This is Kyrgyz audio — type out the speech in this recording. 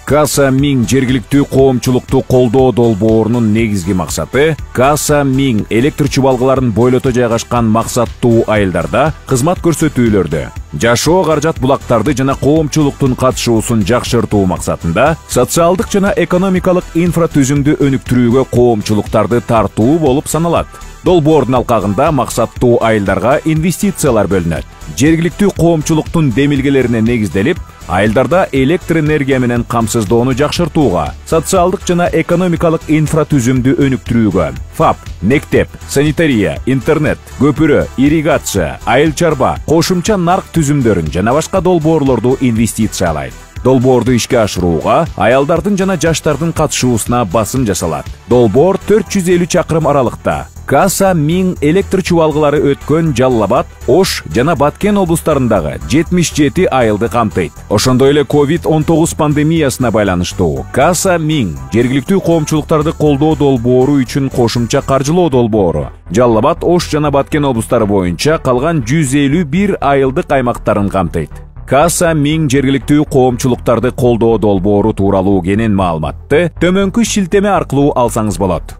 Каса Миң жергиликтүү коомчулукту колдоо долбоорунун негизги максаты Каса Миң электр чубалгыларын бойлото жайгашкан максаттуу айылдарда кызмат көрсөтүүлөрдө, жашоо каражат булактарды жана коомчулуктун катышуусун жакшыртуу максатында социалдык жана экономикалык инфратүзүмдү өнүктүрүүгө коомчулуктарды тартуу болуп саналат. Долбоордун алкагында максаттуу айылдарга инвестициялар бөлүнөт. Жергиликтүү коомчулуктун демилгелерине негизделип, айылдарда электр энергия менен камсыздоону жакшыртууга, социалдык жана экономикалык инфратүзүмдү өнүктүрүүгө, ФАП, мектеп, санитария, интернет, көпүрө, ирригация, айыл чарба, кошумча нарк түзүмдөрүн жана башка долбоорлорду инвестициялайт. Долбоорду ишке ашырууга аялдардын жана жаштардын катышуусуна басым жасалат. Долбоор 450 чакырым аралыкта Каса Миң электр чубалгылары өткөн Жалал-Абад, Ош жана Баткен облустарындагы 77 айылды камтыйт. Ошондой эле COVID-19 пандемиясына байланыштуу Каса Миң жергиликтүү коомчулуктарды колдоо долбоору үчүн кошумча каржылоо долбоору Жалал-Абад, Ош жана Баткен облустары боюнча калган 151 айылдык аймактарын камтыйт. Каса Миң жергиликтүү коомчулуктарды колдоо долбоору тууралуу кенен маалыматты төмөнкү шилтеме аркылуу алсаңыз болот.